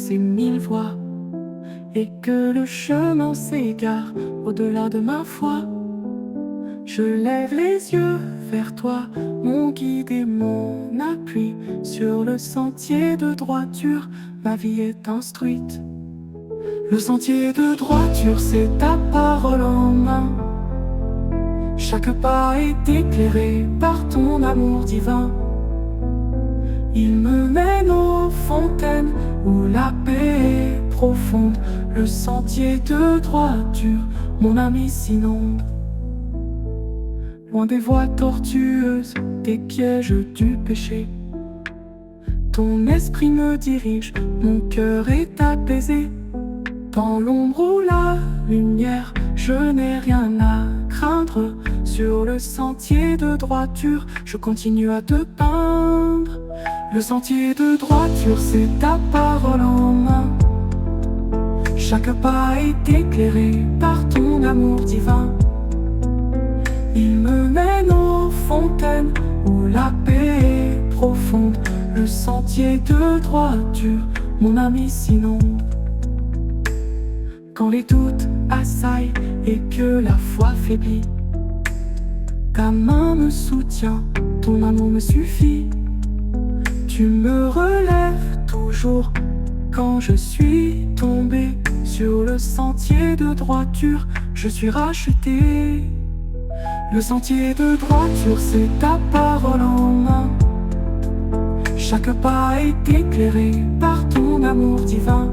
ses mille voies, et que le chemin s'égare au-delà de ma foi. Je lève les yeux vers toi, mon guide et mon appui. Sur le sentier de droiture, ma vie est instruite. Le sentier de droiture, c'est ta parole en main. Chaque pas est éclairé par ton amour divin. Il me mène aux fontaines où la paix est profonde. Le sentier de droiture, mon ami s'inonde. Loin des voies tortueuses, des pièges du péché, ton esprit me dirige, mon cœur est apaisé. Dans l'ombre ou la lumière, je n'ai rien à craindre. Sur le sentier de droiture, je continue à te peindre. Le sentier de droiture, c'est ta parole en main. Chaque pas est éclairé par ton amour divin. Il me mène aux fontaines où la paix est profonde. Le sentier de droiture, mon ami s'inonde. Quand les doutes assaillent et que la foi faiblit, ta main me soutient, ton amour me suffit. Tu me relèves toujours quand je suis tombé. Sur le sentier de droiture, je suis racheté. Le sentier de droiture, c'est ta parole en main. Chaque pas est éclairé par ton amour divin.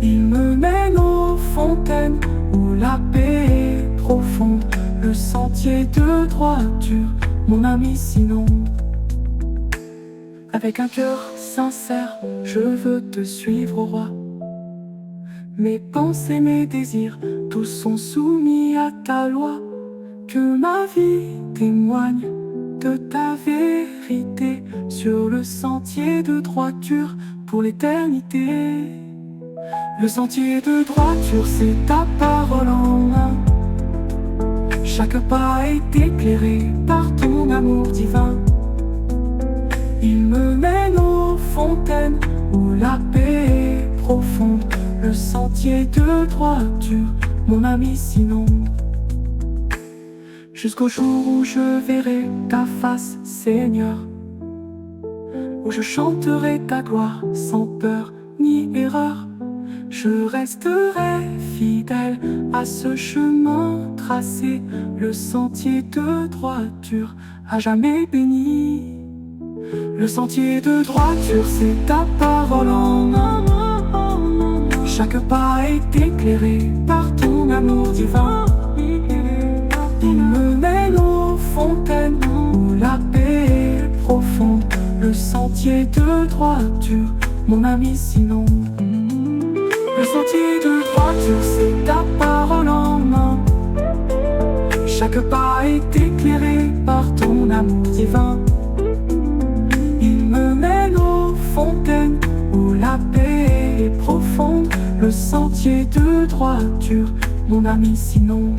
Il me mène aux fontaines où la paix est profonde. Le sentier de droiture, mon ami s'inonde. Avec un cœur sincère, je veux te suivre au roi. Mes pensées, mes désirs, tous sont soumis à ta loi. Que ma vie témoigne de ta vérité sur le sentier de droiture pour l'éternité. Le sentier de droiture, c'est ta parole en main. Chaque pas est éclairé par ton amour divin. Il me mène aux fontaines où la paix est profonde. Le sentier de droiture, mon ami s'inonde. Jusqu'au jour où je verrai ta face, Seigneur, où je chanterai ta gloire sans peur ni erreur. Je resterai fidèle à ce chemin tracé, le sentier de droiture, à jamais béni. Le sentier de droiture, c'est ta parole en main. Chaque pas est éclairé par ton amour divin. Il me mène aux fontaines où la paix est profonde. Le sentier de droiture, mon ami s'inonde. Le sentier de droiture, c'est ta parole en main. Chaque pas est éclairé par ton amour divin. Il me mène aux fontaines où la paix est profonde. Le sentier de droiture, mon ami s'inonde.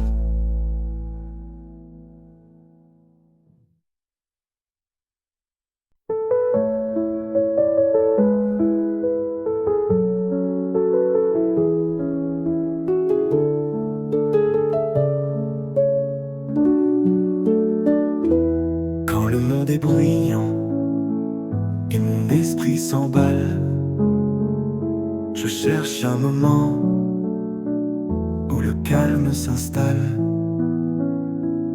Quand le monde est bruyant et mon esprit s'emballe, je cherche un moment où le calme s'installe.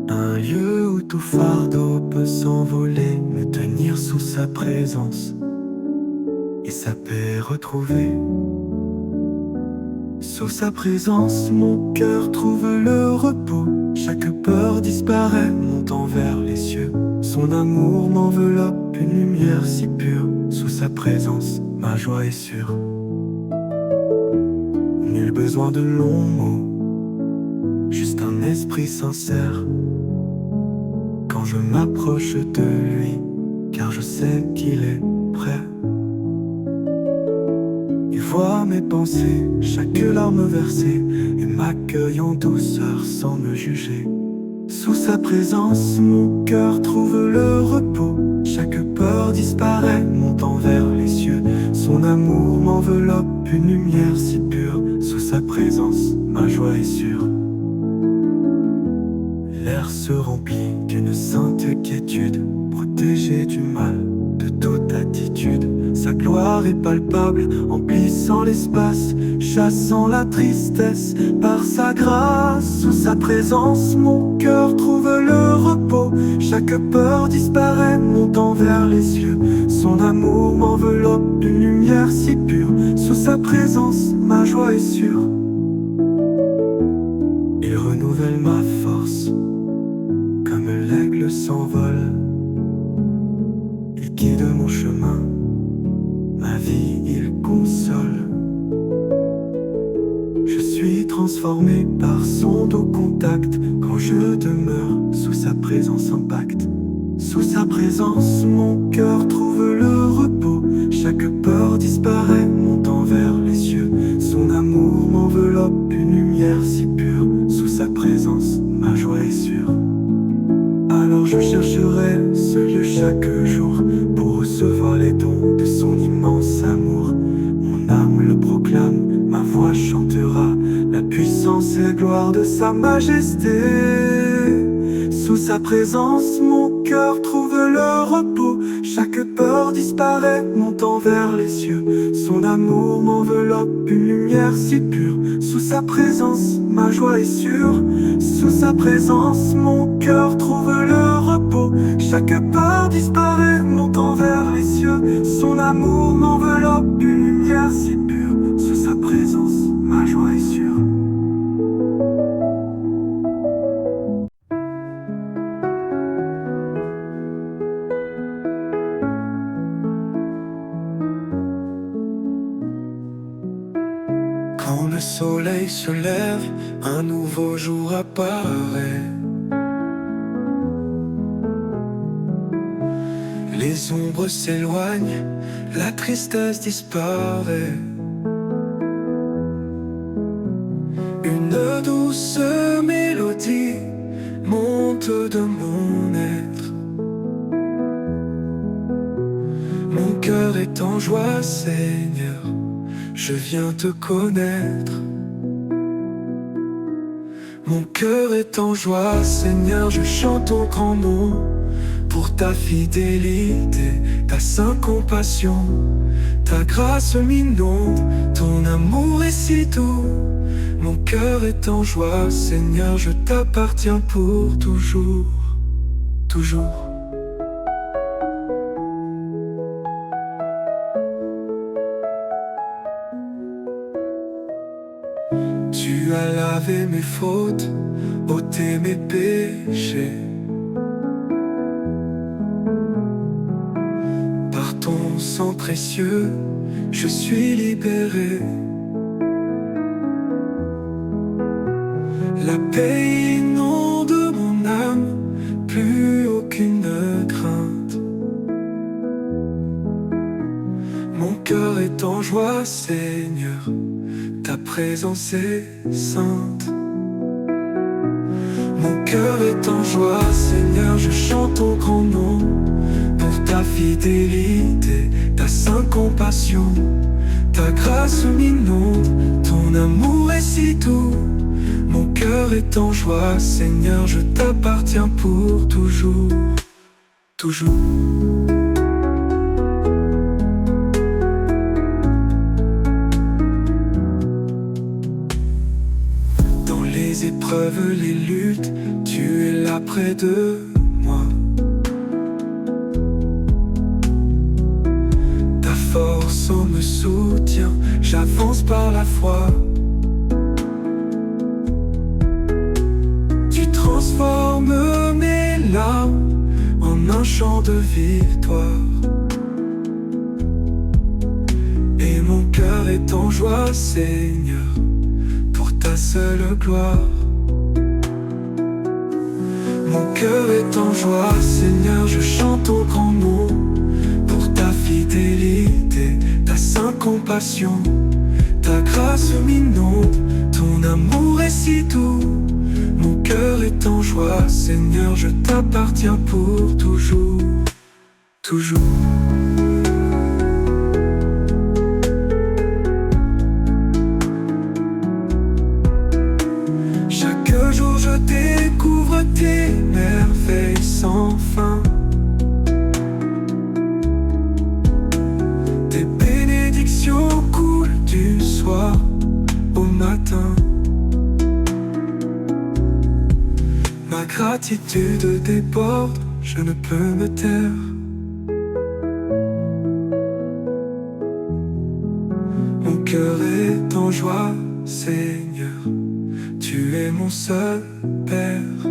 Un lieu où tout fardeau peut s'envoler, me tenir sous sa présence et sa paix retrouvée. Sous sa présence, mon cœur trouve le repos. Chaque peur disparaît, montant vers les cieux. Son amour m'enveloppe, une lumière si pure. Sous sa présence, ma joie est sûre. Nul besoin de longs mots, juste un esprit sincère. Quand je m'approche de lui, car je sais qu'il est prêt. Il voit mes pensées, chaque larme versée, et m'accueille en douceur sans me juger. Sous sa présence, mon cœur trouve le repos. Chaque peur disparaît, montant vers les cieux. Son amour m'enveloppe, une lumière si pure. Sous sa présence, ma joie est sûre. L'air se remplit d'une sainte quiétude, protégé du mal, de toute attitude. Sa gloire est palpable, emplissant l'espace, chassant la tristesse par sa grâce. Sous sa présence, mon cœur trouve le repos. Chaque peur disparaît, montant vers les cieux. Son amour m'enveloppe d'une lumière si pure. Sous sa présence, ma joie est sûre. Il renouvelle ma force, comme l'aigle s'envole. Il guide mon chemin, ma vie il console. Je suis transformé par son doux contact, quand je demeure sous sa présence impacte. Sous sa présence, mon cœur trouve le repos. Chaque peur disparaît, montant vers les cieux. Son amour m'enveloppe, une lumière si pure. Sous sa présence, ma joie est sûre. Alors je chercherai ce lieu chaque jour, pour recevoir les dons de son immense amour. Mon âme le proclame, ma voix chantera la puissance et la gloire de sa majesté. Sous sa présence, mon cœur trouve le repos. Chaque peur disparaît, montant vers les cieux. Son amour m'enveloppe, une lumière si pure. Sous sa présence, ma joie est sûre. Sous sa présence, mon cœur trouve le repos. Chaque peur disparaît, montant vers les cieux. Son amour m'enveloppe, une lumière si pure. Sous sa présence, ma joie est sûre. Quand le soleil se lève, un nouveau jour apparaît. Les ombres s'éloignent, la tristesse disparaît. Une douce mélodie monte de mon être. Mon cœur est en joie, Seigneur, je viens te connaître. Mon cœur est en joie, Seigneur, je chante ton grand nom. Pour ta fidélité, ta sainte compassion, ta grâce m'inonde, ton amour est si doux. Mon cœur est en joie, Seigneur, je t'appartiens pour toujours, toujours. Tu as lavé mes fautes, ôté mes péchés. Par ton sang précieux, je suis libéré. La paix inonde mon âme, plus aucune crainte. Mon cœur est en joie, Seigneur, ta présence est sainte. Mon cœur est en joie, Seigneur, je chante ton grand nom. Pour ta fidélité, ta sainte compassion, ta grâce m'inonde, ton amour est si doux. Mon cœur est en joie, Seigneur, je t'appartiens pour toujours, toujours. Dans les épreuves, les luttes, tu es là près de moi. Ta force me soutient, j'avance par la foi. Transforme mes larmes en un chant de victoire. Et mon cœur est en joie, Seigneur, pour ta seule gloire. Mon cœur est en joie, Seigneur, je chante ton grand nom. Pour ta fidélité, ta sainte compassion, ta grâce m'inonde, ton amour est si doux. Mon cœur est en joie, Seigneur, je t'appartiens pour toujours, toujours. découvre tes merveilles sans fin. Tes bénédictions coulent du soir au matin. Ma gratitude déborde, je ne peux me taire. Mon cœur est en joie, Seigneur, tu es mon seul Père.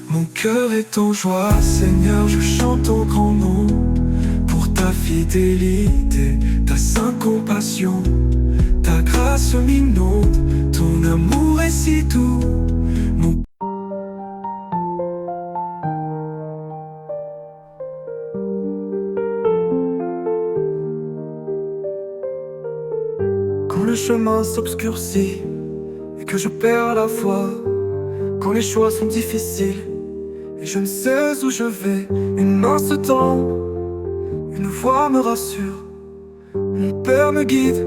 Mon cœur est en joie, Seigneur, je chante ton grand nom. Pour ta fidélité, ta sainte compassion, ta grâce m'inonde, ton amour est si doux. Quand le chemin s'obscurcit et que je perds la foi, quand les choix sont difficiles et je ne sais où je vais, une main se tend, une voix me rassure. Mon Père me guide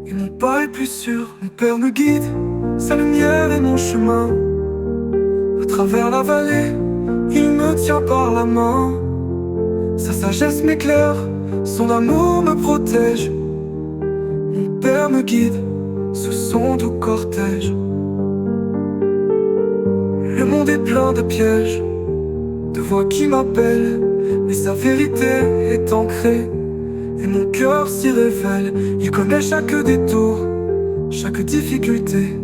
et mon pas est plus sûr. Mon Père me guide, sa lumière est mon chemin. À travers la vallée, il me tient par la main. Sa sagesse m'éclaire, son amour me protège. Mon Père me guide sous son doux cortège. Le monde est plein de pièges, de voix qui m'appellent, mais sa vérité est ancrée et mon cœur s'y révèle. Il connaît chaque détour, chaque difficulté.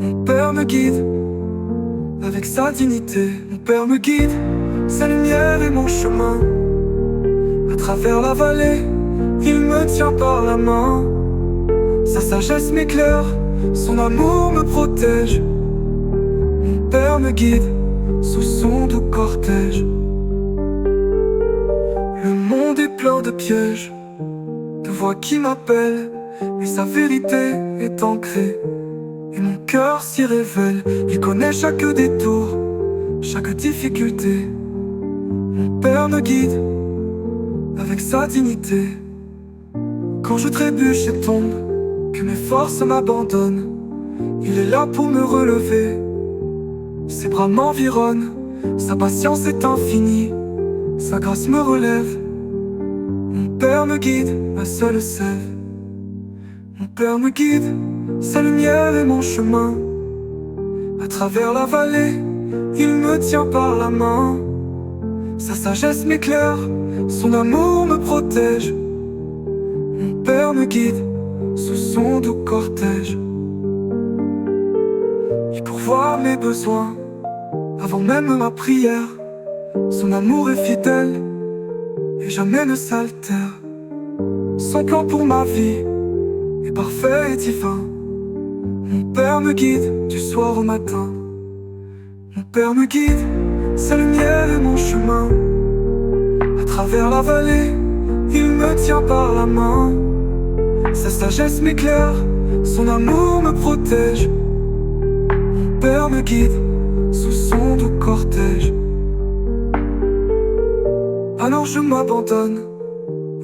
Mon Père me guide avec sa dignité. Mon Père me guide, sa lumière est mon chemin. À travers la vallée, il me tient par la main. Sa sagesse m'éclaire, son amour me protège. Mon Père me guide sous son doux cortège. Le monde est plein de pièges, de voix qui m'appellent, et sa vérité est ancrée et mon cœur s'y révèle. Il connaît chaque détour, chaque difficulté. Mon Père me guide avec sa dignité. Quand je trébuche et tombe, que mes forces m'abandonnent, il est là pour me relever. Ses bras m'environnent, sa patience est infinie, sa grâce me relève. Mon Père me guide, ma seule sève. Mon Père me guide, sa lumière est mon chemin. À travers la vallée, il me tient par la main. Sa sagesse m'éclaire, son amour me protège. Mon Père me guide sous son doux cortège. Il pourvoit mes besoins avant même ma prière. Son amour est fidèle et jamais ne s'altère. Son plan pour ma vie est parfait et divin. Mon Père me guide du soir au matin. Mon Père me guide, sa lumière est mon chemin. À travers la vallée, il me tient par la main. Sa sagesse m'éclaire, son amour me protège. Mon Père me guide sous son doux cortège. Alors je m'abandonne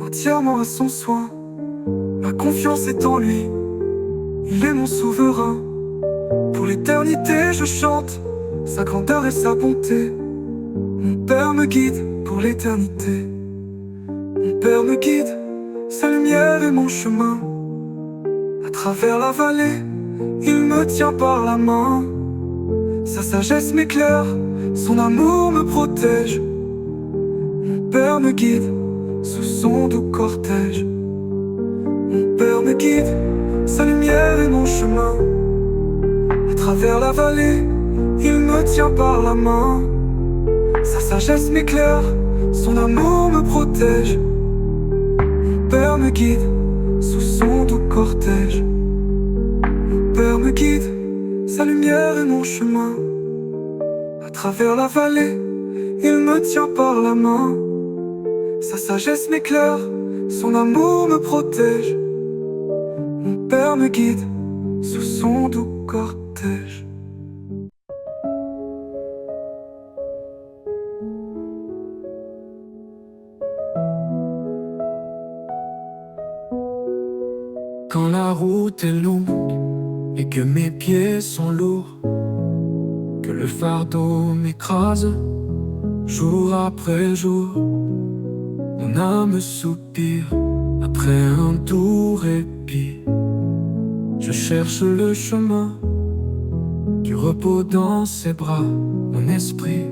entièrement à son soin. Ma confiance est en lui, il est mon souverain. Pour l'éternité je chante sa grandeur et sa bonté. Mon Père me guide pour l'éternité. Mon Père me guide, sa lumière est mon chemin. À travers la vallée, il me tient par la main. Sa sagesse m'éclaire, son amour me protège. Mon Père me guide sous son doux cortège. Mon Père me guide, sa lumière est mon chemin. À travers la vallée, il me tient par la main. Sa sagesse m'éclaire, son amour me protège. Mon Père me guide sous son doux cortège. Mon Père me guide, sa lumière est mon chemin. À travers la vallée, il me tient par la main. Sa sagesse m'éclaire, son amour me protège. Mon Père me guide sous son doux cortège. Quand la route est longue et que mes pieds sont lourds, que le fardeau m'écrase jour après jour. Mon âme soupire après un doux répit. Je cherche le chemin du repos dans ses bras, mon esprit.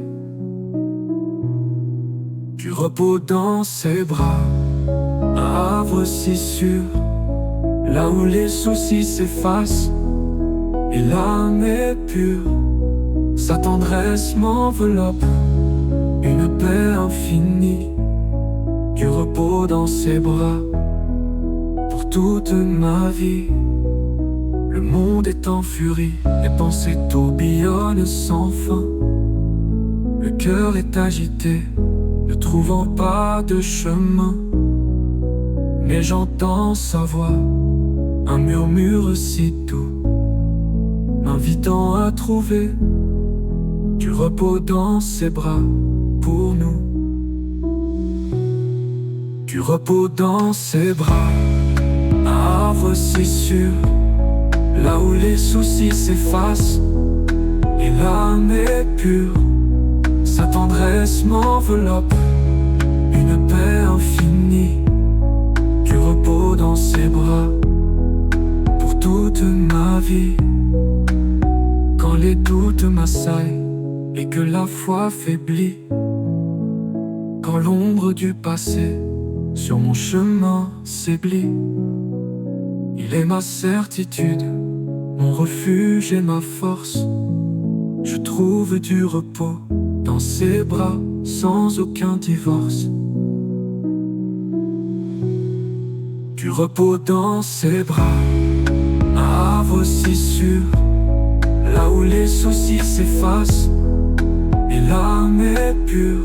Du repos dans ses bras, un havre si sûr, là où les soucis s'effacent et l'âme est pure. Sa tendresse m'enveloppe, une paix infinie. Du repos dans ses bras, pour toute ma vie. Le monde est en furie, les pensées tourbillonnent sans fin. Le cœur est agité, ne trouvant pas de chemin. Mais j'entends sa voix, un murmure si doux, m'invitant à trouver du repos dans ses bras pour nous. Du repos dans ses bras, un havre si sûr, là où les soucis s'effacent et l'âme est pure. Sa tendresse m'enveloppe, une paix infinie. Du repos dans ses bras, pour toute ma vie. Quand les doutes m'assaillent et que la foi faiblit, quand l'ombre du passé sur mon chemin s'éblit, il est ma certitude, mon refuge et ma force. Je trouve du repos dans ses bras, sans aucun divorce. Du repos dans ses bras, un havre si sûr, là où les soucis s'effacent et l'âme est pure.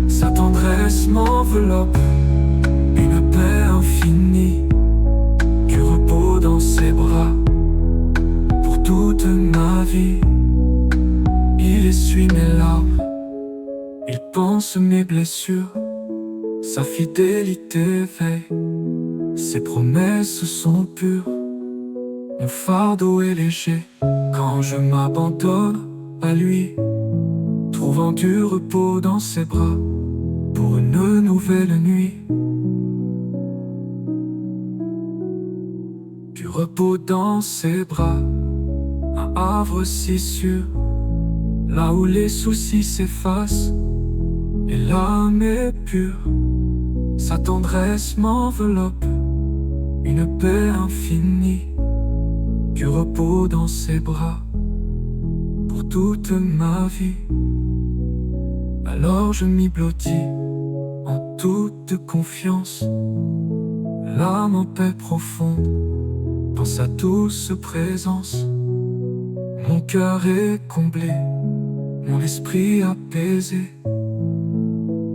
Sa tendresse m'enveloppe, une paix infinie. Du repos dans ses bras, pour toute ma vie. Il essuie mes larmes, il pense mes blessures. Sa fidélité veille, ses promesses sont pures. Mon fardeau est léger quand je m'abandonne à lui, trouvant du repos dans ses bras pour une nouvelle nuit. Du repos dans ses bras, un havre si sûr, là où les soucis s'effacent et l'âme est pure. Sa tendresse m'enveloppe, une paix infinie. Du repos dans ses bras, pour toute ma vie. Alors je m'y blottis, en toute confiance, l'âme en paix profonde, dans sa douce présence. Mon cœur est comblé, mon esprit apaisé,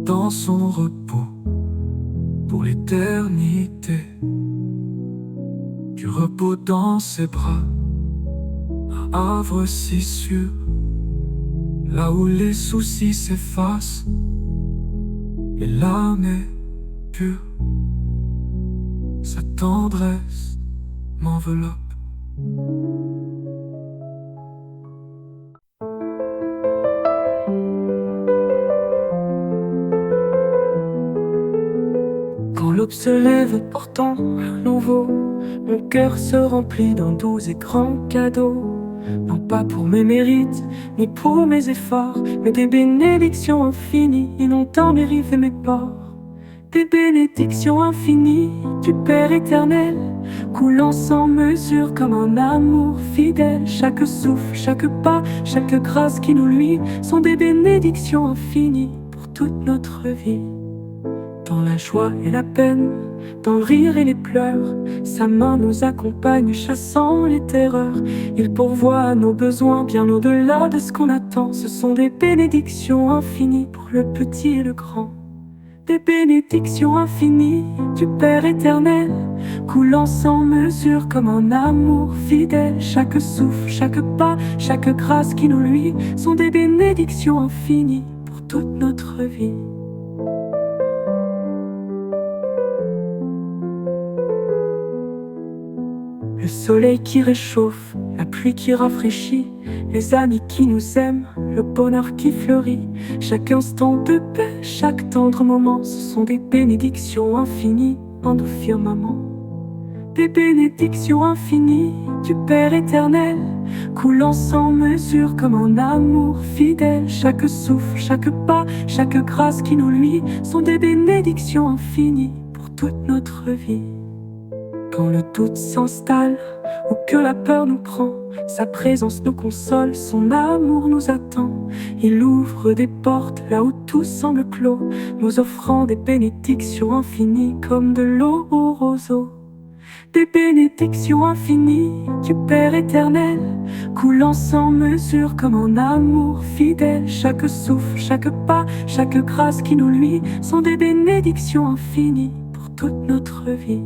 dans son repos, pour l'éternité. Du repos dans ses bras, un havre si sûr, là où les soucis s'effacent et l'âme est pure. Sa tendresse m'enveloppe. Quand l'aube se lève portant un nouveau, mon cœur se remplit d'un doux et grand cadeau. Non pas pour mes mérites, ni pour mes efforts, mais des bénédictions infinies inondant mes rives et mes ports. Des bénédictions infinies du Père éternel, coulant sans mesure comme un amour fidèle. Chaque souffle, chaque pas, chaque grâce qui nous luit sont des bénédictions infinies pour toute notre vie. Dans la joie et la peine, dans le rire et les pleurs, sa main nous accompagne chassant les terreurs. Il pourvoit à nos besoins bien au-delà de ce qu'on attend. Ce sont des bénédictions infinies pour le petit et le grand. Des bénédictions infinies du Père éternel, coulant sans mesure comme un amour fidèle. Chaque souffle, chaque pas, chaque grâce qui nous luit sont des bénédictions infinies pour toute notre vie. Le soleil qui réchauffe, la pluie qui rafraîchit, les amis qui nous aiment, le bonheur qui fleurit. Chaque instant de paix, chaque tendre moment, ce sont des bénédictions infinies en nos firmaments. Des bénédictions infinies du Père éternel, coulant sans mesure comme un amour fidèle. Chaque souffle, chaque pas, chaque grâce qui nous luit sont des bénédictions infinies pour toute notre vie. Quand le doute s'installe ou que la peur nous prend, sa présence nous console, son amour nous attend. Il ouvre des portes là où tout semble clos, nous offrant des bénédictions infinies comme de l'eau au roseau. Des bénédictions infinies du Père éternel, coulant sans mesure comme un amour fidèle. Chaque souffle, chaque pas, chaque grâce qui nous luit sont des bénédictions infinies pour toute notre vie.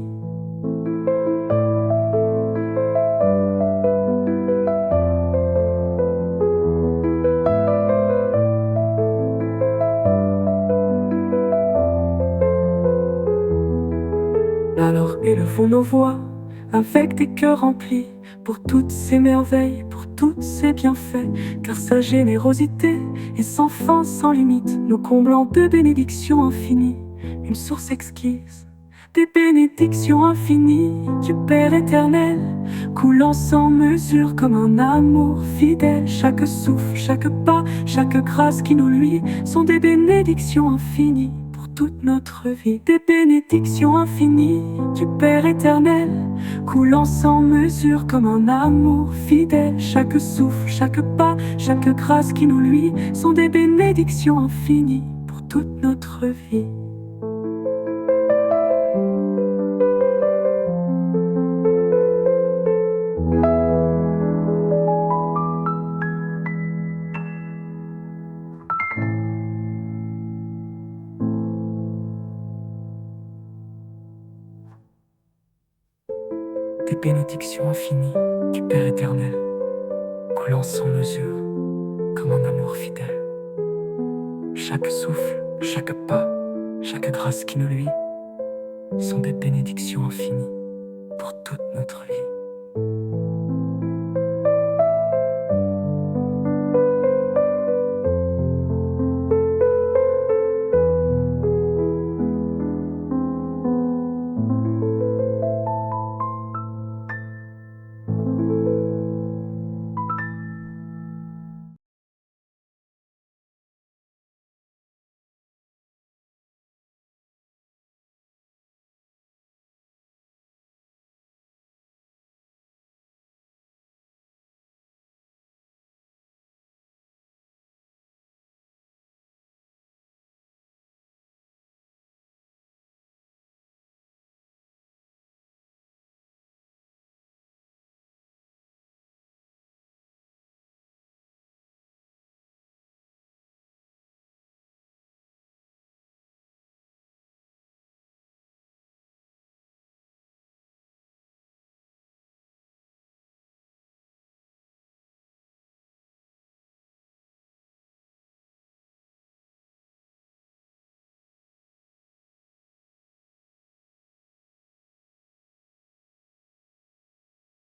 Alors élevons nos voix avec des cœurs remplis pour toutes ces merveilles, pour tous ces bienfaits, car sa générosité est sans fin, sans limite, nous comblant de bénédictions infinies, une source exquise. Des bénédictions infinies du Père éternel, coulant sans mesure comme un amour fidèle. Chaque souffle, chaque pas, chaque grâce qui nous luit sont des bénédictions infinies pour toute notre vie. Des bénédictions infinies du Père éternel, coulant sans mesure comme un amour fidèle. Chaque souffle, chaque pas, chaque grâce qui nous luit sont des bénédictions infinies pour toute notre vie. Des bénédictions infinies du Père éternel, coulant sans mesure comme un amour fidèle. Chaque souffle, chaque pas, chaque grâce qui nous luit sont des bénédictions infinies pour toute notre vie.